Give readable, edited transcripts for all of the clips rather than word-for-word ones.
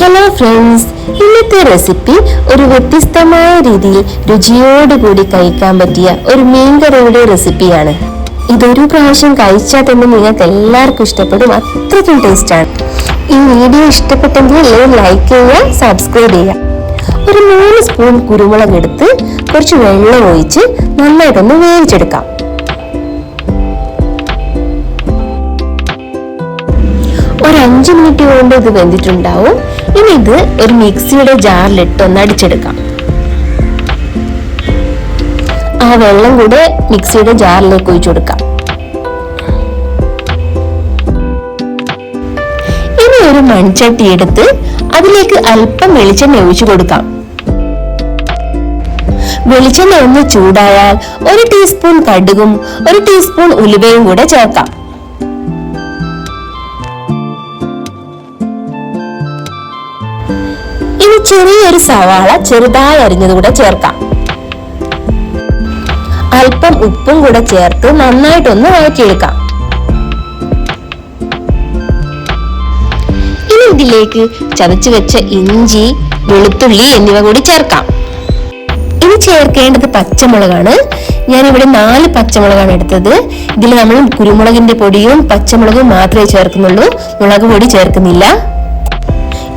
Hello friends, ഇന്നത്തെ recipe ഒരു വ്യത്യസ്തമായ രീതിയിൽ രുചിയോടുകൂടി കഴിക്കാൻ പറ്റിയ ഒരു മീൻകറിയുടെ റെസിപ്പിയാണ്. ഇതൊരു പ്രാവശ്യം കഴിച്ചാൽ തന്നെ നിങ്ങൾക്ക് എല്ലാവർക്കും ഇഷ്ടപ്പെടും, അത്രയ്ക്കും ടേസ്റ്റാണ്. ഈ വീഡിയോ ഇഷ്ടപ്പെട്ടെങ്കിൽ ലൈക്ക് ചെയ്യുക, സബ്സ്ക്രൈബ് ചെയ്യുക. ഒരു 3 സ്പൂൺ കുരുമുളക് എടുത്ത് കുറച്ച് വെള്ളം ഒഴിച്ച് നന്നായിട്ടൊന്ന് വേവിച്ചെടുക്കാം. ഒരു 5 മിനിറ്റ് കൊണ്ട് ഇത് വെന്തിട്ടുണ്ടാവും. ഇനി ഇത് ഒരു മിക്സിയുടെ ജാറിലിട്ട് ഒന്ന് അടിച്ചെടുക്കാം. ആ വെള്ളം കൂടെ മിക്സിയുടെ ജാറിലേക്ക് ഒഴിച്ചു കൊടുക്കാം. ഇനി ഒരു മൺചട്ടി എടുത്ത് അതിലേക്ക് അല്പം വെളിച്ചെണ്ണ ഒഴിച്ചു കൊടുക്കാം. വെളിച്ചെണ്ണ ഒന്ന് ചൂടായാൽ 1 ടീസ്പൂൺ കടുകും 1 ടീസ്പൂൺ ഉലുവയും കൂടെ ചേർക്കാം. ഇനി ചെറിയൊരു സവാള ചെറുതായി അരിഞ്ഞത് കൂടെ ചേർക്കാം. അല്പം ഉപ്പും കൂടെ ചേർത്ത് നന്നായിട്ടൊന്ന് വഴറ്റിയെടുക്കാം. ഇനി ഇതിലേക്ക് ചതച്ചു വെച്ച ഇഞ്ചി, വെളുത്തുള്ളി എന്നിവ കൂടി ചേർക്കാം. ഇനി ചേർക്കേണ്ടത് പച്ചമുളകാണ്. ഞാനിവിടെ 4 പച്ചമുളകാണ് എടുത്തത്. ഇതിൽ നമ്മൾ കുരുമുളകിന്റെ പൊടിയും പച്ചമുളകും മാത്രമേ ചേർക്കുന്നുള്ളൂ, മുളക് പൊടി ചേർക്കുന്നില്ല.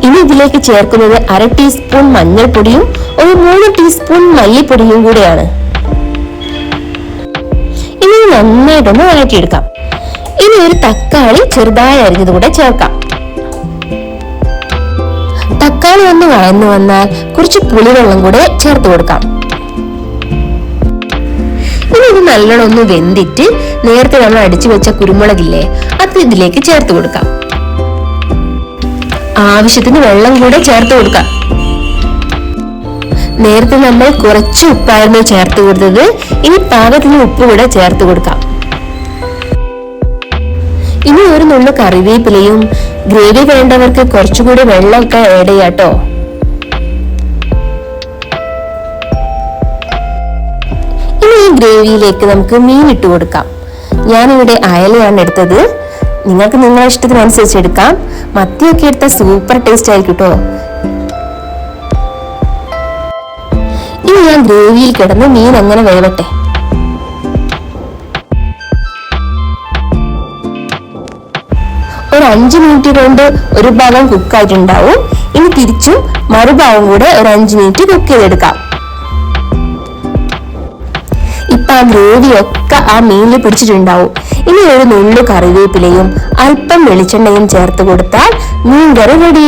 ഇനി ഇതിലേക്ക് ചേർക്കുന്നത് 1/2 ടീസ്പൂൺ മഞ്ഞൾപ്പൊടിയും 3 ടീസ്പൂൺ മല്ലിപ്പൊടിയും കൂടെയാണ്. ഇനി നന്നായിട്ടൊന്ന് വഴറ്റിയെടുക്കാം. ഇനി ഒരു തക്കാളി ചെറുതായി അരിഞ്ഞത് കൂടെ ചേർക്കാം. തക്കാളി ഒന്ന് വഴന്നു വന്നാൽ കുറച്ച് പുളിവെള്ളം കൂടെ ചേർത്ത് കൊടുക്കാം. ഇനി ഇത് നല്ലോണം ഒന്ന് വെന്തിട്ട് നേരത്തെ നമ്മൾ അടിച്ചു വെച്ച കുരുമുളകില്ലേ, അത് ഇതിലേക്ക് ചേർത്ത് കൊടുക്കാം. ആവശ്യത്തിന് വെള്ളം കൂടെ ചേർത്ത് കൊടുക്കാം. നേരത്തെ നമ്മൾ കുറച്ച് ഉപ്പായിരുന്നു ചേർത്ത് കൊടുത്തത്, ഇനി പാകത്തിന് ഉപ്പ് കൂടെ ചേർത്ത് കൊടുക്കാം. ഇനി ഒരു നുള്ളു കറിവേപ്പിലയും, ഗ്രേവി വേണ്ടവർക്ക് കുറച്ചുകൂടി വെള്ളമൊക്കെ ആഡ് ചെയ്യാട്ടോ. ഇനി ഈ ഗ്രേവിയിലേക്ക് നമുക്ക് മീൻ ഇട്ട് കൊടുക്കാം. ഞാനിവിടെ അയലയാണ് എടുത്തത്. നിങ്ങൾക്ക് നിങ്ങളുടെ ഇഷ്ടത്തിനനുസരിച്ച് എടുക്കാം. മത്തിയൊക്കെ എടുത്ത സൂപ്പർ ടേസ്റ്റ് ആയിരിക്കും കേട്ടോ. ഇനി ഞാൻ ഗ്രേവിയിൽ കിടന്ന് മീൻ അങ്ങനെ വേവട്ടെ. ഒരു 5 മിനിറ്റ് കൊണ്ട് ഒരു ഭാഗം കുക്കായിട്ടുണ്ടാവും. ഇനി തിരിച്ചും മറുഭാഗം കൂടെ ഒരു 5 മിനിറ്റ് കുക്ക് ചെയ്തെടുക്കാം. ഇപ്പൊ ആ ഗ്രേവി ഒക്കെ ആ മീനിൽ പിടിച്ചിട്ടുണ്ടാവും. ഇനി ഒരു നുള്ളു കറിവേപ്പിലയും അല്പം വെളിച്ചെണ്ണയും ചേർത്ത് കൊടുത്താൽ മീൻ കറി റെഡി.